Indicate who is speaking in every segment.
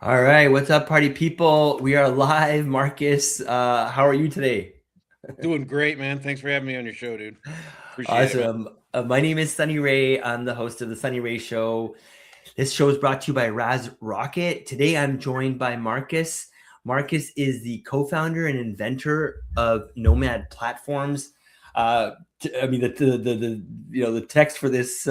Speaker 1: All right, what's up, party people? We are live. Marcus, how are you today?
Speaker 2: Doing great, man. Thanks for having me on your show, dude. Appreciate it, man.
Speaker 1: Awesome. My name is Sunny Ray. I'm the host of the Sunny Ray Show. This show is brought to you by Raz Rocket. Today, I'm joined by Marcus. Marcus is the co-founder and inventor of Nomad Platforms. I mean, the text for this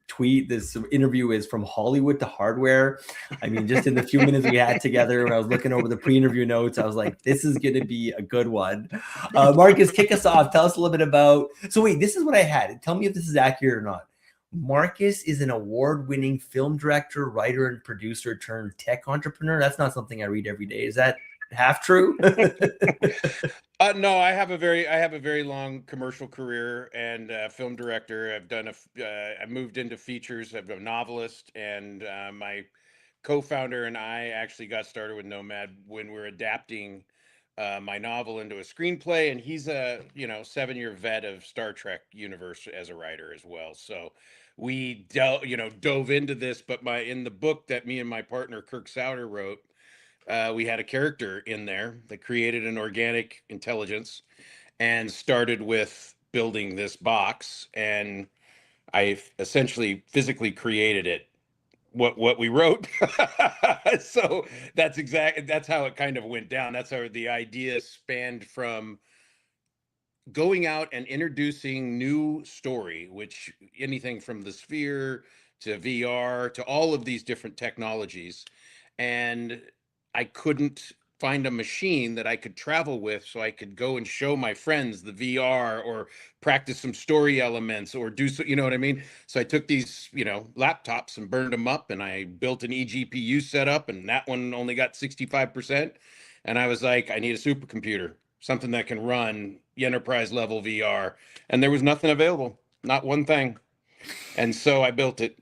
Speaker 1: tweet, this interview is from Hollywood to hardware. I mean, just in the few minutes we had together, when I was looking over the pre-interview notes, I was like, this is going to be a good one. Marcus, kick us off. Tell us a little bit about. So wait, this is what I had. Tell me if this is accurate or not. Marcus is an award-winning film director, writer, and producer turned tech entrepreneur. That's not something I read every day. Is that half true?
Speaker 2: No, I have a very long commercial career and film director. I moved into features. I'm a novelist, and my co-founder and I actually got started with Nomad when we're adapting my novel into a screenplay. And he's a 7-year vet of Star Trek universe as a writer as well. So dove into this. But my in the book that me and my partner Kirk Souter wrote, we had a character in there that created an organic intelligence and started with building this box. And I essentially physically created it, what we wrote. So that's how it kind of went down. That's how the idea spanned from going out and introducing new story, which anything from the sphere to VR to all of these different technologies. And I couldn't find a machine that I could travel with so I could go and show my friends the VR or practice some story elements or do so, you know what I mean? So I took these, laptops and burned them up, and I built an eGPU setup, and that one only got 65%. And I was like, I need a supercomputer, something that can run enterprise level VR. And there was nothing available, not one thing. And so I built it.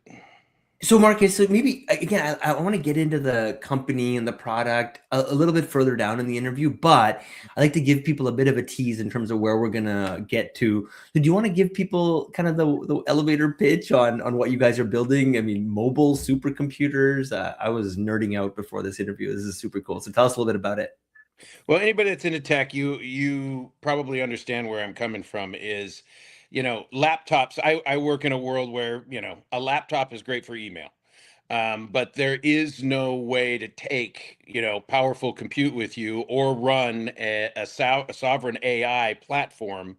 Speaker 1: So, Marcus, so maybe again, I want to get into the company and the product a little bit further down in the interview, but I like to give people a bit of a tease in terms of where we're gonna get to. So do you want to give people kind of the elevator pitch on what you guys are building? I mean, mobile supercomputers. I was nerding out before this interview. This is super cool. So tell us a little bit about it.
Speaker 2: Well, anybody that's into tech, you probably understand where I'm coming from. Is laptops. I work in a world where a laptop is great for email. But there is no way to take, powerful compute with you or run a sovereign AI platform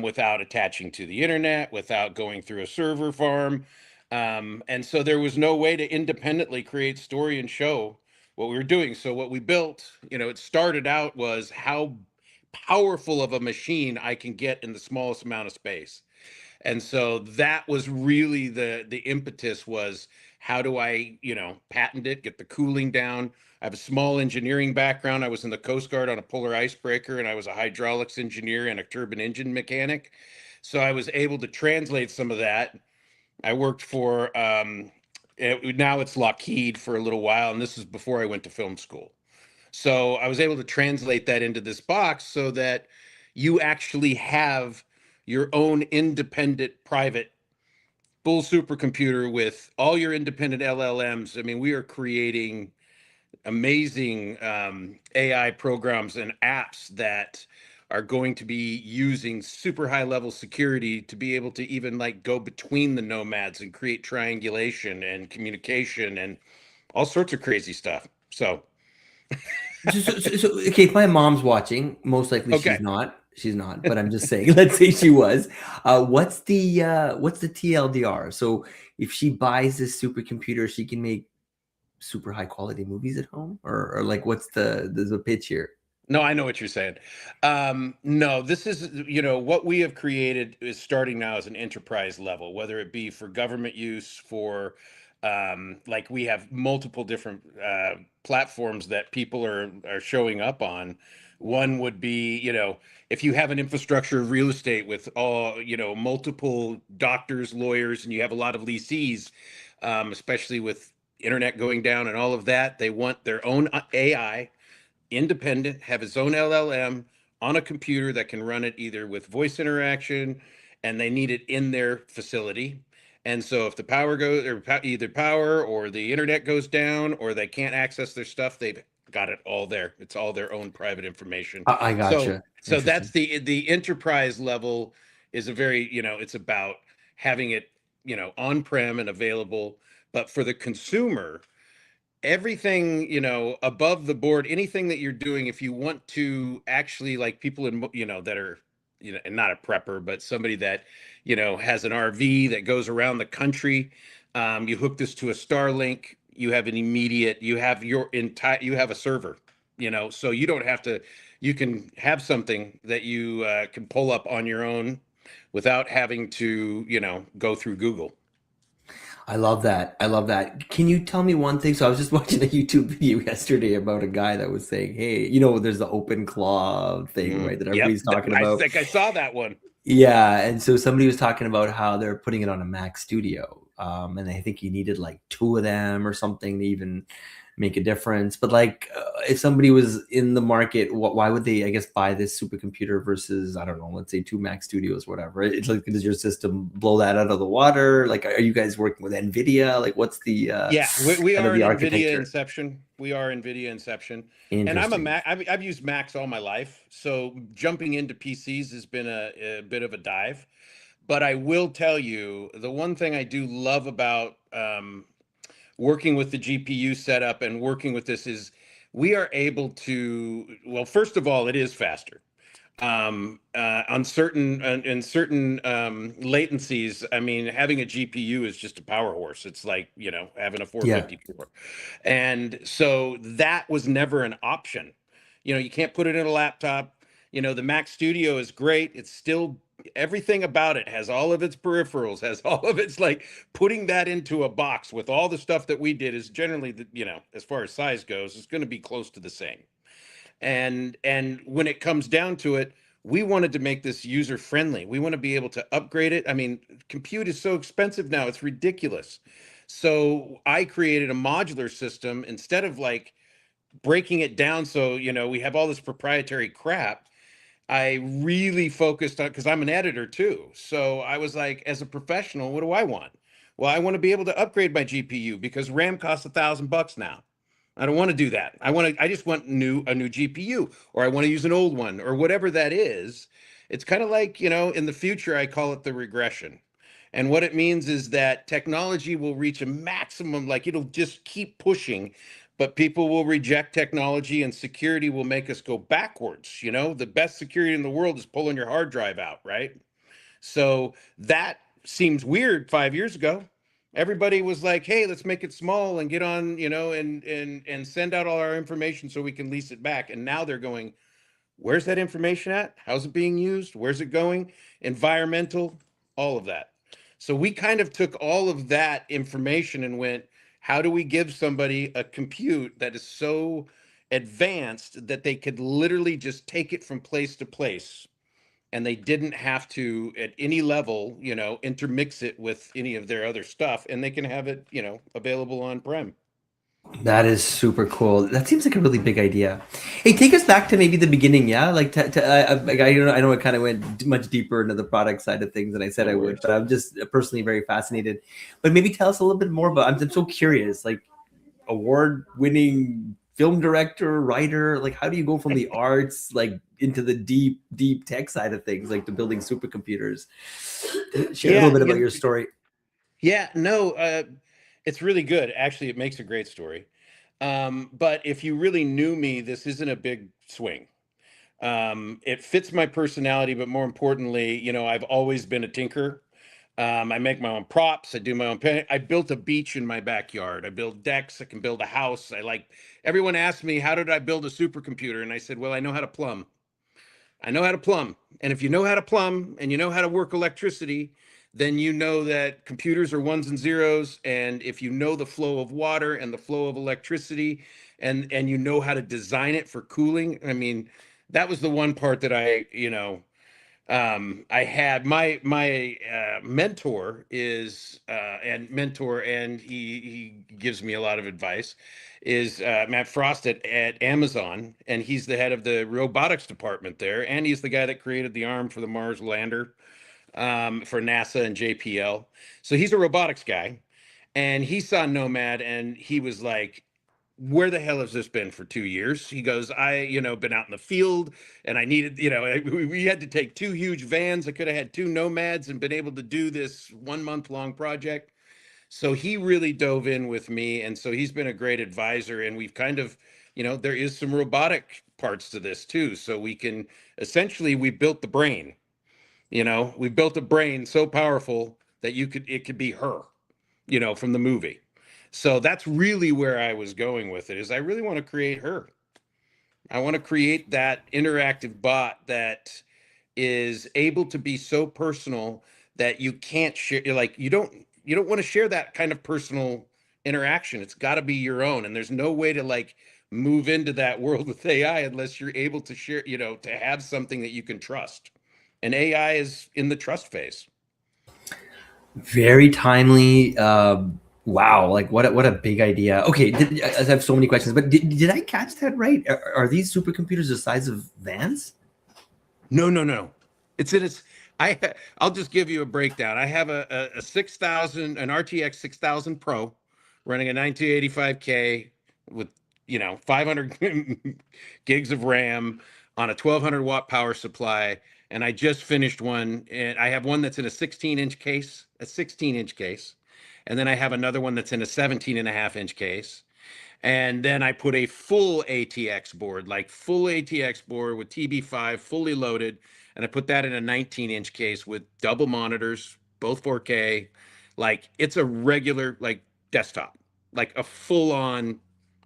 Speaker 2: without attaching to the internet, without going through a server farm. And so there was no way to independently create story and show what we were doing. So what we built, it started out was how powerful of a machine I can get in the smallest amount of space. And so that was really the impetus was, how do I, patent it, get the cooling down. I have a small engineering background. I was in the Coast Guard on a polar icebreaker, and I was a hydraulics engineer and a turbine engine mechanic. So I was able to translate some of that. I worked for now it's Lockheed for a little while, and this is before I went to film school. So I was able to translate that into this box so that you actually have your own independent private full supercomputer with all your independent LLMs. I mean, we are creating amazing AI programs and apps that are going to be using super high level security to be able to even like go between the nomads and create triangulation and communication and all sorts of crazy stuff. So,
Speaker 1: Okay, if my mom's watching, most likely she's
Speaker 2: okay.
Speaker 1: not. She's not, but I'm just saying. Let's say she was. What's the TLDR? So if she buys this supercomputer, she can make super high quality movies at home, or like what's the pitch here?
Speaker 2: No, I know what you're saying. No, this is, what we have created is starting now as an enterprise level, whether it be for government use, for like we have multiple different platforms that people are showing up on. One would be, if you have an infrastructure of real estate with all, multiple doctors, lawyers, and you have a lot of leasees, especially with internet going down and all of that, they want their own AI, independent, have his own LLM on a computer that can run it either with voice interaction, and they need it in their facility. And so if the power goes, or either power or the internet goes down, or they can't access their stuff, they've got it all there. It's all their own private information.
Speaker 1: I
Speaker 2: So
Speaker 1: gotcha.
Speaker 2: so that's
Speaker 1: Interesting.
Speaker 2: the enterprise level is a very, it's about having it, on-prem and available. But for the consumer, everything, above the board, anything that you're doing, if you want to actually, like, people in, that are, and not a prepper, but somebody that, has an RV that goes around the country, you hook this to a Starlink, you have an immediate, you have your entire, you have a server, so you don't have to, you can have something that you can pull up on your own without having to, go through Google.
Speaker 1: I love that. I love that. Can you tell me one thing? So I was just watching a YouTube video yesterday about a guy that was saying, "Hey, there's the open claw thing, right? That
Speaker 2: Yep,
Speaker 1: everybody's talking
Speaker 2: I
Speaker 1: about."
Speaker 2: think I saw that one.
Speaker 1: Yeah, and so somebody was talking about how they're putting it on a Mac Studio, and I think you needed like two of them or something to even make a difference. But like, if somebody was in the market, why would they, I guess, buy this supercomputer versus, I don't know, let's say two Mac Studios, whatever? It's like, does your system blow that out of the water? Like, are you guys working with NVIDIA? Like, what's the
Speaker 2: Yeah, we
Speaker 1: kind of
Speaker 2: are
Speaker 1: the
Speaker 2: an NVIDIA
Speaker 1: architecture?
Speaker 2: Inception. We are NVIDIA Inception, and I'm a
Speaker 1: Interesting.
Speaker 2: Mac. I've used Macs all my life, so jumping into PCs has been a bit of a dive. But I will tell you, the one thing I do love about working with the GPU setup and working with this is we are able to. Well, first of all, it is faster on certain in certain latencies. I mean, having a GPU is just a power horse. It's like, having a
Speaker 1: Yeah.
Speaker 2: 454. And so that was never an option. You can't put it in a laptop. The Mac Studio is great. It's still, everything about it has all of its peripherals, has all of its, like, putting that into a box with all the stuff that we did is generally the, as far as size goes, it's going to be close to the same. And when it comes down to it, we wanted to make this user friendly. We want to be able to upgrade it. I mean, compute is so expensive now, it's ridiculous. So I created a modular system instead of, like, breaking it down, so we have all this proprietary crap. I really focused on, because I'm an editor too. So I was like, as a professional, what do I want? Well, I want to be able to upgrade my GPU because RAM costs $1,000 now. I don't want to do that. I just want a new GPU, or I want to use an old one, or whatever that is. It's kind of like, in the future, I call it the regression. And what it means is that technology will reach a maximum, like, it'll just keep pushing, but people will reject technology, and security will make us go backwards. The best security in the world is pulling your hard drive out, right? So that seems weird 5 years ago. Everybody was like, "Hey, let's make it small and get on, and send out all our information so we can lease it back." And now they're going, "Where's that information at? How's it being used? Where's it going? Environmental, all of that." So we kind of took all of that information and went, "How do we give somebody a compute that is so advanced that they could literally just take it from place to place, and they didn't have to at any level, intermix it with any of their other stuff, and they can have it, available on prem."
Speaker 1: That is super cool. That seems like a really big idea. Hey, take us back to maybe the beginning, yeah? Like, I know I kind of went much deeper into the product side of things than I said
Speaker 2: No
Speaker 1: I would,
Speaker 2: worries.
Speaker 1: but I'm just personally very fascinated. But maybe tell us a little bit more about. I'm so curious. Like, award-winning film director, writer. Like, how do you go from the arts, like, into the deep, deep tech side of things, like to building supercomputers? Share a little
Speaker 2: Yeah,
Speaker 1: bit about your story.
Speaker 2: yeah, no, it's really good. Actually, it makes a great story. But if you really knew me, this isn't a big swing. It fits my personality, but more importantly, I've always been a tinker. I make my own props. I do my own painting. I built a beach in my backyard. I build decks. I can build a house. Everyone asked me, how did I build a supercomputer? And I said, well, I know how to plumb. I know how to plumb. And if you know how to plumb and you know how to work electricity, then you know that computers are ones and zeros. And if you know the flow of water and the flow of electricity, and you know how to design it for cooling, I mean, that was the one part that I had. My mentor is and he gives me a lot of advice, is Matt Frost at Amazon, and he's the head of the robotics department there, and he's the guy that created the arm for the Mars lander. for NASA and JPL. So he's a robotics guy, and he saw Nomad, and he was like, where the hell has this been for 2 years? He goes, been out in the field, and I needed, we had to take two huge vans. I could have had two Nomads and been able to do this 1 month long project. So he really dove in with me. And so he's been a great advisor. And we've kind of, there is some robotic parts to this too. So we can essentially, we built the brain, we built a brain so powerful that it could be her, from the movie. So that's really where I was going with it, is I really want to create her. I want to create that interactive bot that is able to be so personal that you can't share, like you don't want to share that kind of personal interaction. It's got to be your own, and there's no way to like move into that world with AI unless you're able to share, to have something that you can trust. And AI is in the trust phase.
Speaker 1: Very timely. Wow, like what a big idea. Okay, I have so many questions, but did I catch that right? Are these supercomputers the size of vans?
Speaker 2: No, no, no. It's in its. I'll just give you a breakdown. I have a 6,000, an RTX 6000 Pro, running a 1985K with 500 gigs of RAM on a 1200-watt power supply. And I just finished one, and I have one that's in a 16-inch case, a 16-inch case, and then I have another one that's in a 17.5-inch case. And then I put a full ATX board, like full ATX board with TB5 fully loaded. And I put that in a 19-inch case with double monitors, both 4K. Like it's a regular like desktop, like a full on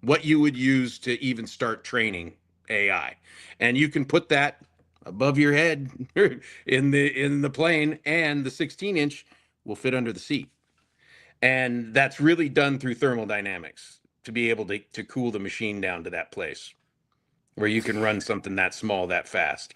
Speaker 2: what you would use to even start training AI. And you can put that above your head in the plane, and the 16-inch will fit under the seat. And that's really done through thermal dynamics to be able to cool the machine down to that place where you can run something that small that fast.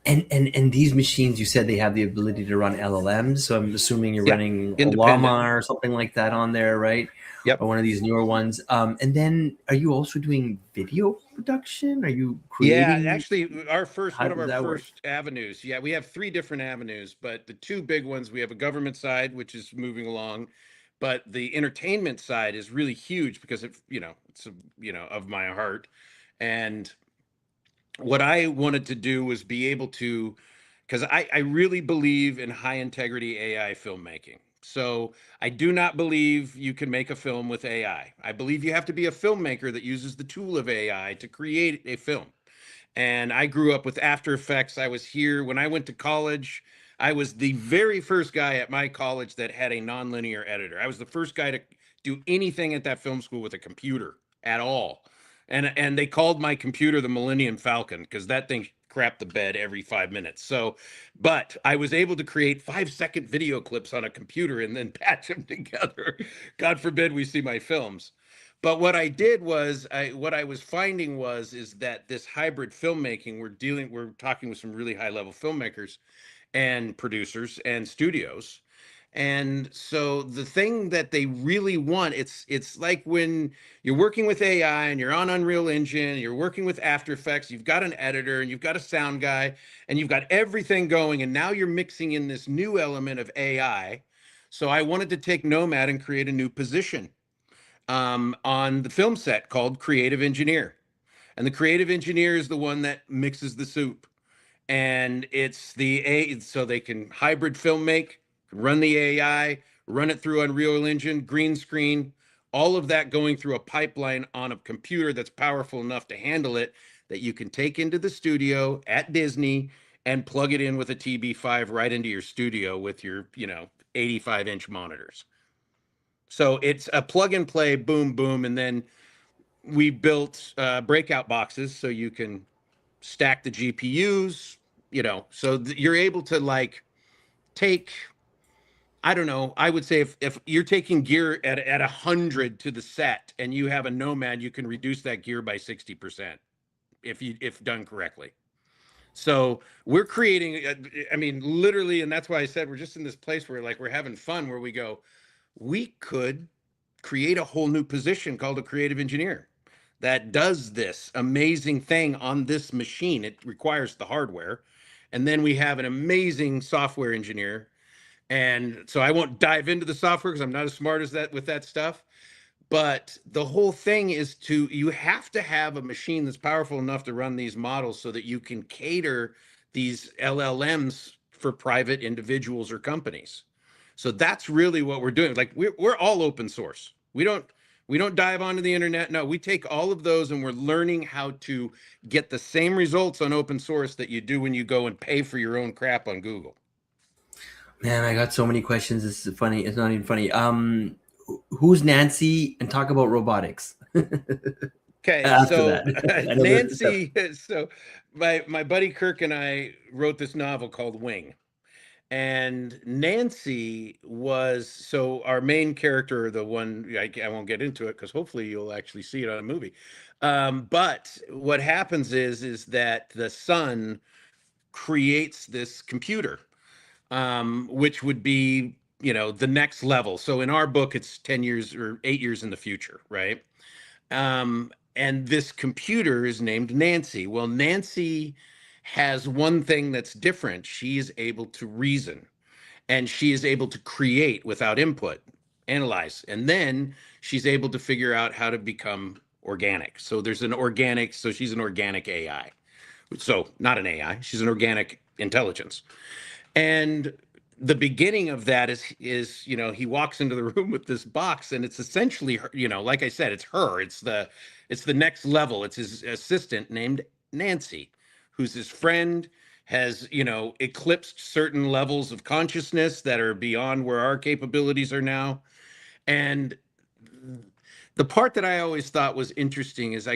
Speaker 1: And these machines, you said they have the ability to run LLMs. So I'm assuming you're
Speaker 2: Yeah,
Speaker 1: running a
Speaker 2: independent.
Speaker 1: llama or something like that on there, right? Or
Speaker 2: Yep.
Speaker 1: one of these newer ones. And then, are you also doing video production? Are you
Speaker 2: Yeah,
Speaker 1: creating?
Speaker 2: actually, our first
Speaker 1: How
Speaker 2: one of
Speaker 1: does
Speaker 2: our
Speaker 1: that work?
Speaker 2: first avenues. Yeah, we have three different avenues, but the two big ones, we have a government side, which is moving along, but the entertainment side is really huge because it's of my heart. And what I wanted to do was be able to, because I really believe in high integrity AI filmmaking. So I do not believe you can make a film with AI. I believe you have to be a filmmaker that uses the tool of AI to create a film. And I grew up with After Effects. I was here when I went to college. I was the very first guy at my college that had a nonlinear editor. I was the first guy to do anything at that film school with a computer at all. And they called my computer the Millennium Falcon because that thing crapped the bed every 5 minutes. So, but I was able to create 5-second video clips on a computer and then patch them together. God forbid we see my films. But what I did was, what I was finding is that this hybrid filmmaking, we're talking with some really high level filmmakers and producers and studios. And so the thing that they really want, it's like when you're working with AI and you're on Unreal Engine, you're working with After Effects, you've got an editor and you've got a sound guy and you've got everything going, and now you're mixing in this new element of AI. So I wanted to take Nomad and create a new position on the film set called creative engineer. And the creative engineer is the one that mixes the soup. And it's so they can hybrid film make, run the AI, run it through Unreal Engine, green screen, all of that going through a pipeline on a computer that's powerful enough to handle it, that you can take into the studio at Disney and plug it in with a TB5 right into your studio with your, 85-inch monitors. So it's a plug and play, boom, boom. And then we built breakout boxes so you can stack the GPUs, so you're able to like take, I don't know, I would say if you're taking gear at 100 to the set and you have a Nomad, you can reduce that gear by 60% if done correctly. So we're creating, I mean, literally, and that's why I said we're just in this place where like we're having fun, where we go, we could create a whole new position called a creative engineer that does this amazing thing on this machine. It requires the hardware, And then we have an amazing software engineer. And so I won't dive into the software because I'm not as smart as that with that stuff. But the whole thing is you have to have a machine that's powerful enough to run these models so that you can cater these LLMs for private individuals or companies. So that's really what we're doing. Like we're all open source. We don't dive onto the internet. No, we take all of those and we're learning how to get the same results on open source that you do when you go and pay for your own crap on Google.
Speaker 1: Man, I got so many questions. This is funny. It's not even funny. Who's Nancy? And talk about robotics.
Speaker 2: Okay,
Speaker 1: After
Speaker 2: so
Speaker 1: that, I know there's stuff.
Speaker 2: Nancy, so my buddy Kirk and I wrote this novel called Wing. And Nancy was so our main character, the one I won't get into it because hopefully you'll actually see it on a movie. But what happens is that the son creates this computer, which would be the next level. So in our book, it's 10 years or 8 years in the future, right? And this computer is named Nancy. Well, Nancy has one thing that's different. She is able to reason and she is able to create without input, analyze, and then she's able to figure out how to become organic. So she's an organic AI. So not an AI, she's an organic intelligence. And the beginning of that is he walks into the room with this box and it's essentially her, like I said, it's her, it's the next level. It's his assistant named Nancy, who's his friend, has eclipsed certain levels of consciousness that are beyond where our capabilities are now. And the part that I always thought was interesting is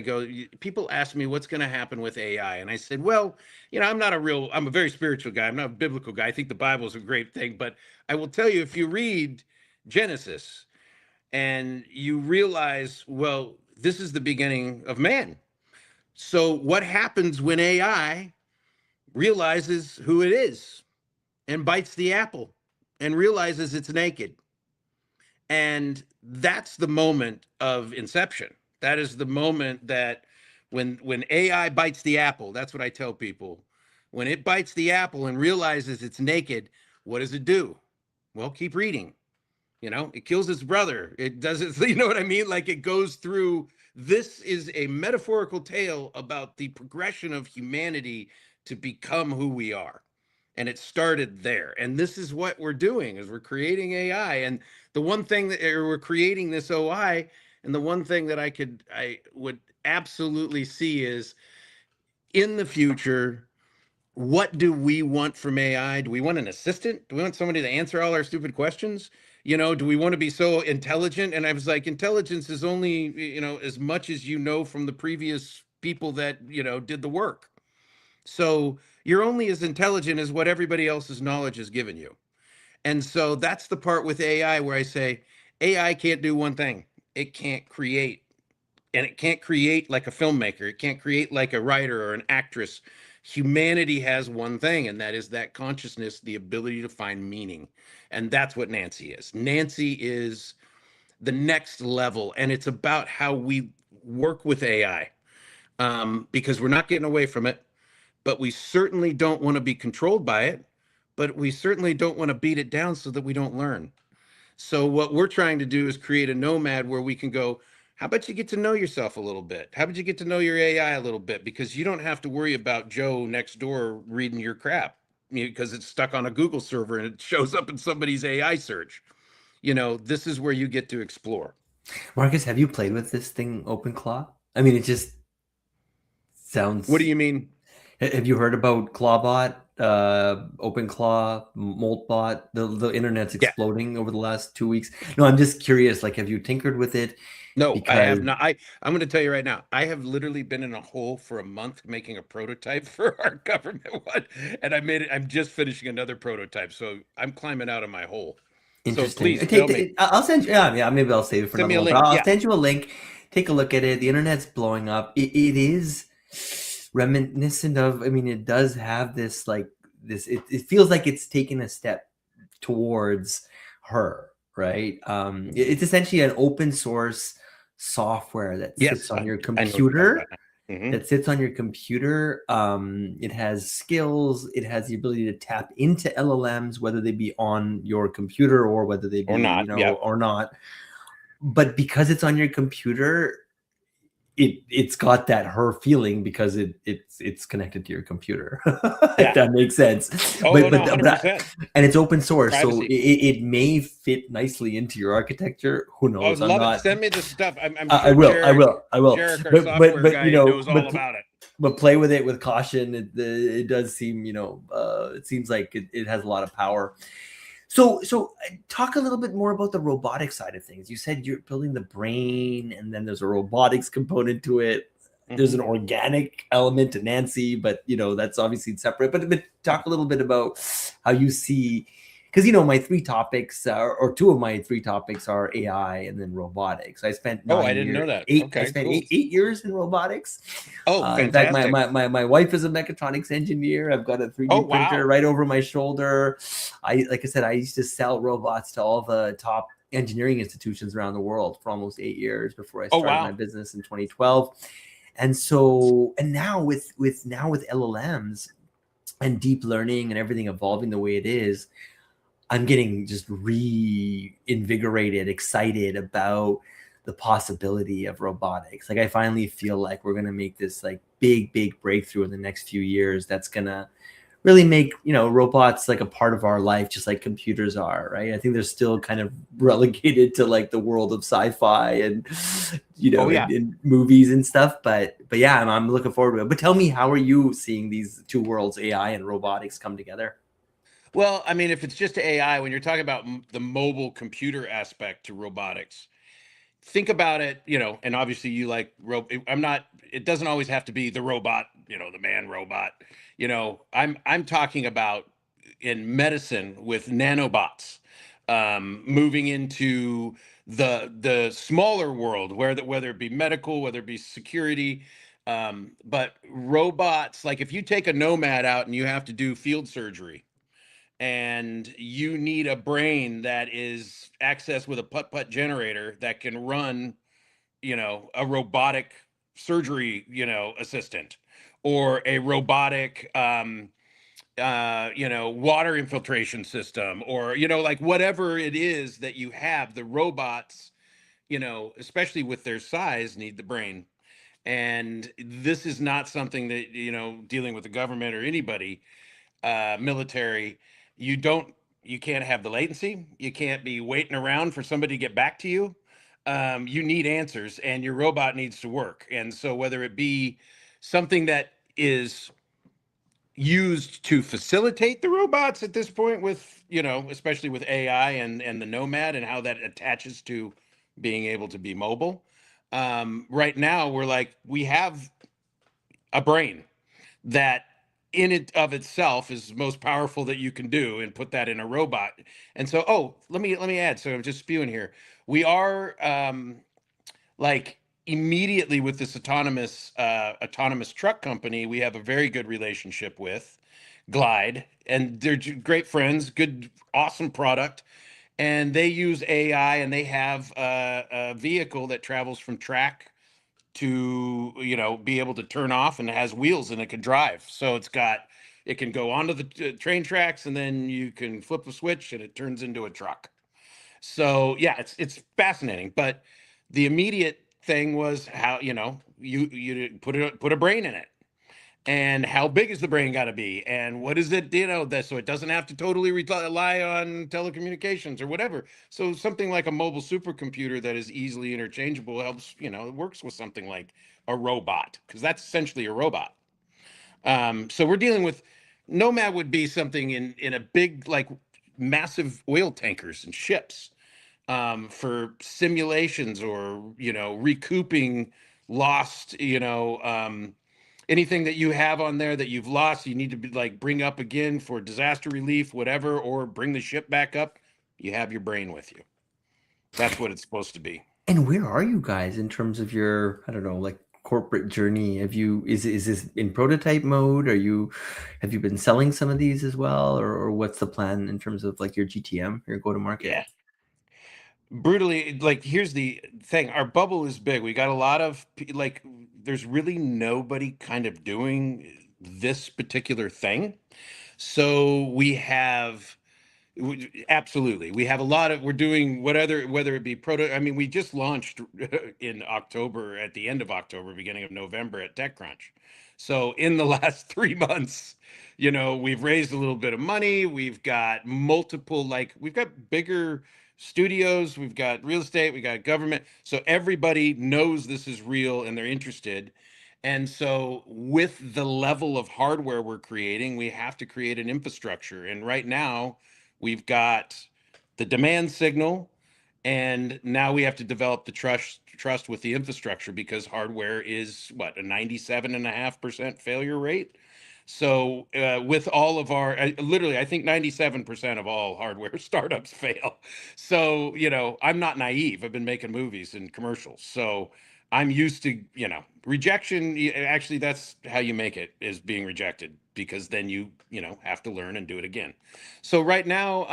Speaker 2: people ask me what's going to happen with AI. And I said, well, I'm a very spiritual guy. I'm not a biblical guy. I think the Bible is a great thing. But I will tell you, if you read Genesis and you realize, well, this is the beginning of man. So what happens when AI realizes who it is and bites the apple and realizes it's naked? And that's the moment of inception. That is the moment that when AI bites the apple, that's what I tell people. When it bites the apple and realizes it's naked, what does it do? Well, keep reading. It kills its brother. It does it, you know what I mean? Like it goes through. This is a metaphorical tale about the progression of humanity to become who we are. And it started there. And this is what we're doing is we're creating AI. And the one thing that we're creating this OI, and the one thing that I would absolutely see is in the future, what do we want from AI? Do we want an assistant? Do we want somebody to answer all our stupid questions? Do we want to be so intelligent? And I was like, intelligence is only, as much as from the previous people that, did the work. So you're only as intelligent as what everybody else's knowledge has given you. And so that's the part with AI where I say AI can't do one thing. It can't create. And it can't create like a filmmaker. It can't create like a writer or an actress. Humanity has one thing, and that is that consciousness, the ability to find meaning. And that's what Nancy is. Nancy is the next level, and it's about how we work with AI, because we're not getting away from it, but we certainly don't want to be controlled by it, but we certainly don't want to beat it down so that we don't learn. So what we're trying to do is create a nomad where we can go, how about you get to know yourself a little bit? How about you get to know your AI a little bit? Because you don't have to worry about Joe next door reading your crap because it's stuck on a Google server and it shows up in somebody's AI search. This is where you get to explore.
Speaker 1: Marcus, have you played with this thing, OpenClaw? I mean, it just sounds.
Speaker 2: What do you mean?
Speaker 1: Have you heard about Clawbot, OpenClaw, Moltbot? The internet's
Speaker 2: Yeah.
Speaker 1: exploding over the last 2 weeks. No, I'm just curious. Like, have you tinkered with it?
Speaker 2: No, I have not. I'm going to tell you right now, I have literally been in a hole for a month making a prototype for our government one, and I'm just finishing another prototype, so I'm climbing out of my hole. So
Speaker 1: Interesting.
Speaker 2: please tell me.
Speaker 1: I'll send you. Yeah, maybe I'll save it for
Speaker 2: Send me
Speaker 1: another
Speaker 2: a
Speaker 1: one. But
Speaker 2: link.
Speaker 1: I'll
Speaker 2: Yeah.
Speaker 1: send you a link. Take a look at it. The internet's blowing up. It is reminiscent of. I mean, it does have this this. It feels like it's taken a step towards her, right? It's essentially an open source software that sits
Speaker 2: Yes,
Speaker 1: on your
Speaker 2: I know what you're talking
Speaker 1: computer.
Speaker 2: about now. Hmm.
Speaker 1: that sits on your computer. It has skills. It has the ability to tap into LLMs, whether they be on your computer or whether they be,
Speaker 2: Or not. Yep.
Speaker 1: or not. But because it's on your computer, it's got that her feeling because it's connected to your computer. If
Speaker 2: Yeah.
Speaker 1: that makes sense.
Speaker 2: Oh
Speaker 1: but
Speaker 2: no,
Speaker 1: but
Speaker 2: 100%.
Speaker 1: and it's open source, so
Speaker 2: Privacy.
Speaker 1: it may fit nicely into your architecture. Who
Speaker 2: I
Speaker 1: knows?
Speaker 2: would
Speaker 1: I'm
Speaker 2: love it.
Speaker 1: not.
Speaker 2: Send me the stuff. I'm
Speaker 1: I
Speaker 2: sure
Speaker 1: will. I
Speaker 2: Jarek,
Speaker 1: will. I will.
Speaker 2: Jarek, our
Speaker 1: But
Speaker 2: software guy, knows all
Speaker 1: but
Speaker 2: about it.
Speaker 1: but play with it with caution. It does seem, it seems like it has a lot of power. So talk a little bit more about the robotic side of things. You said you're building the brain, and then there's a robotics component to it. There's
Speaker 2: Hmm.
Speaker 1: an organic element to Nancy, but that's obviously separate. But talk a little bit about how you see, because my three topics or two of my three topics are AI and then robotics. I spent
Speaker 2: Oh, I
Speaker 1: nine
Speaker 2: didn't know
Speaker 1: years,
Speaker 2: that.
Speaker 1: eight. I
Speaker 2: Okay,
Speaker 1: spent
Speaker 2: cool.
Speaker 1: 8 years in robotics.
Speaker 2: Oh,
Speaker 1: In fact, my,
Speaker 2: fantastic.
Speaker 1: my my my wife is a mechatronics engineer. I've got a
Speaker 2: Oh,
Speaker 1: 3D printer
Speaker 2: wow.
Speaker 1: right over my shoulder. Like I said, I used to sell robots to all the top engineering institutions around the world for almost 8 years before I
Speaker 2: Oh,
Speaker 1: started my
Speaker 2: wow.
Speaker 1: business in 2012. And now with LLMs and deep learning and everything evolving the way it is, I'm getting just reinvigorated, excited about the possibility of robotics. Like I finally feel like we're gonna make this like big breakthrough in the next few years that's gonna really make robots like a part of our life, just like computers are, right? I think they're still kind of relegated to like the world of sci-fi and
Speaker 2: Oh, yeah.
Speaker 1: in movies and stuff. But yeah, I'm looking forward to it. But tell me, how are you seeing these two worlds, AI and robotics, come together?
Speaker 2: Well, I mean, if it's just AI, when you're talking about the mobile computer aspect to robotics, think about it, and obviously you like I'm not, it doesn't always have to be the robot, the man robot. I'm talking about in medicine with nanobots, moving into the smaller world, whether it be medical, whether it be security. But robots, like if you take a nomad out and you have to do field surgery, and you need a brain that is accessed with a putt-putt generator that can run, a robotic surgery, assistant, or a robotic, water infiltration system, or, like whatever it is that you have, the robots, especially with their size, need the brain. And this is not something that, dealing with the government or anybody, military, you don't you can't have the latency. You can't be waiting around for somebody to get back to you. You need answers, and your robot needs to work. And so, whether it be something that is used to facilitate the robots at this point, with especially with AI and the Nomad and how that attaches to being able to be mobile. Right now, we have a brain that in it of itself is most powerful that you can do, and put that in a robot. And so, oh, let me add, so I'm just spewing here. We are, like, immediately with this autonomous truck company we have a very good relationship with, Glide, and they're great friends, good, awesome product. And they use AI, and they have a vehicle that travels from track to, be able to turn off, and it has wheels and it can drive. So it can go onto the train tracks, and then you can flip a switch and it turns into a truck. So yeah, it's fascinating. But the immediate thing was how, you put a brain in it, and how big is the brain got to be, and what is it, that, so it doesn't have to totally rely on telecommunications or whatever. So something like a mobile supercomputer that is easily interchangeable helps, it works with something like a robot, because that's essentially a robot. So we're dealing with, Nomad would be something in a big, like, massive oil tankers and ships, for simulations, or recouping lost, anything that you have on there that you've lost, you need to be like bring up again for disaster relief, whatever, or bring the ship back up. You have your brain with you. That's what it's supposed to be.
Speaker 1: And where are you guys in terms of your, I don't know, like corporate journey? Is this in prototype mode? Have you been selling some of these as well, or what's the plan in terms of like your GTM, your go to market?
Speaker 2: Yeah. brutally, like, here's the thing, our bubble is big. We got a lot of like, there's really nobody kind of doing this particular thing. So we have, absolutely, we have a lot of, we're doing whether it be proto, I mean, we just launched in October, at the end of October, beginning of November, at TechCrunch. So in the last 3 months, we've raised a little bit of money. We've got multiple, like, we've got bigger studios, we've got real estate, we got government. So everybody knows this is real and they're interested. And so, with the level of hardware we're creating, we have to create an infrastructure. And right now, we've got the demand signal, and now we have to develop the trust with the infrastructure, because hardware is what, a 97.5% failure rate. So with all of our, literally, I think 97% of all hardware startups fail. So, I'm not naive. I've been making movies and commercials. So I'm used to, rejection. Actually, that's how you make it, is being rejected, because then you have to learn and do it again. So right now,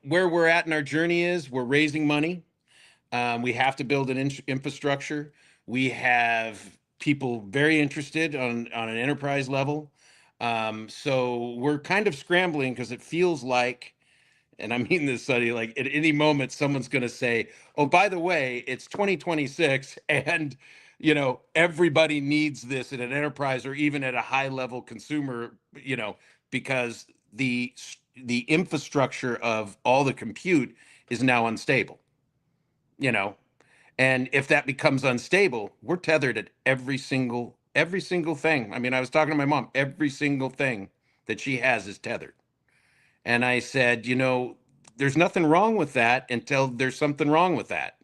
Speaker 2: where we're at in our journey is we're raising money. We have to build an infrastructure. We have people very interested on an enterprise level. So we're kind of scrambling, because it feels like, and I mean this, Sonny, like at any moment someone's going to say, "Oh, by the way, it's 2026, and everybody needs this at an enterprise, or even at a high level consumer, because the infrastructure of all the compute is now unstable." You know, and if that becomes unstable, we're tethered at every single thing. I mean, I was talking to my mom. Every single thing that she has is tethered. And I said, there's nothing wrong with that until there's something wrong with that,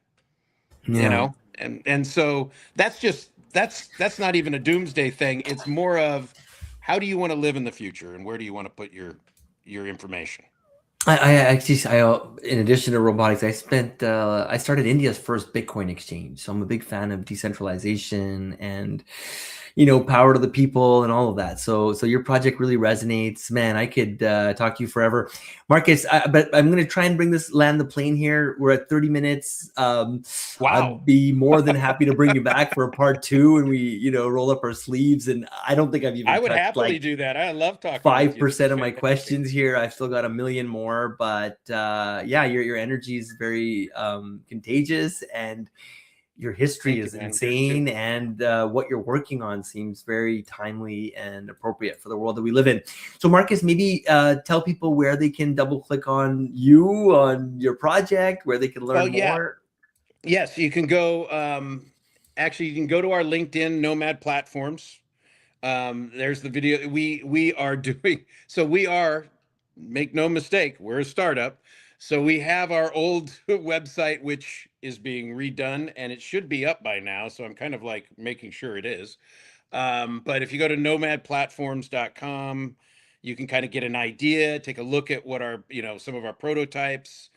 Speaker 1: Yeah.
Speaker 2: and so that's not even a doomsday thing. It's more of, how do you want to live in the future, and where do you want to put your information?
Speaker 1: I actually, in addition to robotics, I started India's first Bitcoin exchange. So I'm a big fan of decentralization and, power to the people and all of that. So your project really resonates, man. I could talk to you forever, Marcus. But I'm going to try and land the plane here. We're at 30 minutes.
Speaker 2: Wow.
Speaker 1: I'd be more than happy to bring you back for a part two, and we, roll up our sleeves. And I don't think I've
Speaker 2: I
Speaker 1: even
Speaker 2: would
Speaker 1: touched
Speaker 2: happily
Speaker 1: like
Speaker 2: do that. I love talking with you. This
Speaker 1: 5%
Speaker 2: is
Speaker 1: of my
Speaker 2: fantastic.
Speaker 1: questions here. I've still got a million more, but yeah, your energy is very contagious, and your history
Speaker 2: Thank you,
Speaker 1: is
Speaker 2: man. Yours too.
Speaker 1: insane, and what you're working on seems very timely and appropriate for the world that we live in. So, Marcus, maybe tell people where they can double click on you, on your project, where they can
Speaker 2: Well,
Speaker 1: learn
Speaker 2: yeah.
Speaker 1: more.
Speaker 2: Yes, you can go. Actually, you can go to our LinkedIn Nomad platforms. There's the video. We are doing, so we are, make no mistake, we're a startup. So we have our old website, which is being redone, and it should be up by now. So I'm kind of like making sure it is. But if you go to nomadplatforms.com, you can kind of get an idea, take a look at what our, some of our prototypes.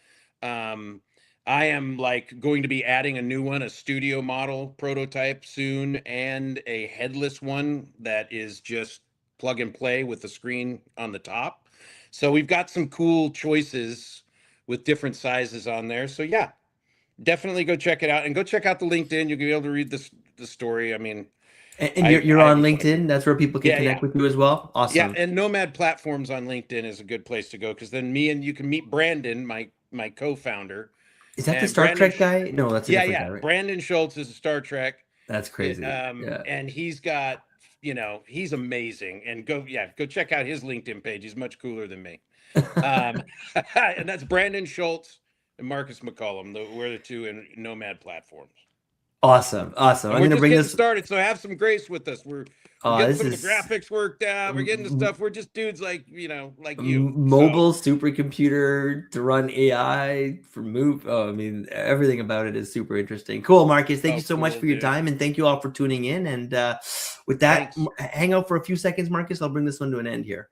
Speaker 2: Um, I am like going to be adding a new one, a studio model prototype soon, and a headless one that is just plug and play with the screen on the top. So we've got some cool choices with different sizes on there. So yeah, definitely go check it out, and go check out the LinkedIn. You'll be able to read the story. I mean,
Speaker 1: And
Speaker 2: I
Speaker 1: you're
Speaker 2: I
Speaker 1: on
Speaker 2: have a ton of
Speaker 1: LinkedIn.
Speaker 2: great.
Speaker 1: That's where people can
Speaker 2: Yeah, yeah.
Speaker 1: connect with you as well.
Speaker 2: Yeah,
Speaker 1: Awesome.
Speaker 2: and Nomad Platforms on LinkedIn is a good place to go, because then me and you can meet Brandon, my co-founder,
Speaker 1: Is that the
Speaker 2: and
Speaker 1: Star Trek guy? No, that's a
Speaker 2: Yeah,
Speaker 1: different guy,
Speaker 2: yeah,
Speaker 1: right?
Speaker 2: Brandon Schultz is a Star Trek.
Speaker 1: That's crazy. Yeah.
Speaker 2: And he's got, he's amazing. And go check out his LinkedIn page. He's much cooler than me. Um, and that's Brandon Schultz and Marcus McCollum. We're the two in Nomad Platforms.
Speaker 1: Awesome. Awesome.
Speaker 2: And
Speaker 1: I'm
Speaker 2: we're
Speaker 1: going to
Speaker 2: just
Speaker 1: bring
Speaker 2: getting
Speaker 1: this.
Speaker 2: started, so have some grace with us. We're getting
Speaker 1: This
Speaker 2: some of the
Speaker 1: is
Speaker 2: graphics worked out. We're getting the
Speaker 1: m-
Speaker 2: stuff. We're just dudes like like you. So
Speaker 1: mobile supercomputer to run AI for move. Oh, I mean, everything about it is super interesting. Cool, Marcus. Thank you
Speaker 2: oh,
Speaker 1: so much
Speaker 2: cool,
Speaker 1: for your
Speaker 2: dude.
Speaker 1: time, and thank you all for tuning in. And with that,
Speaker 2: Thanks.
Speaker 1: hang out for a few seconds, Marcus. I'll bring this one to an end here.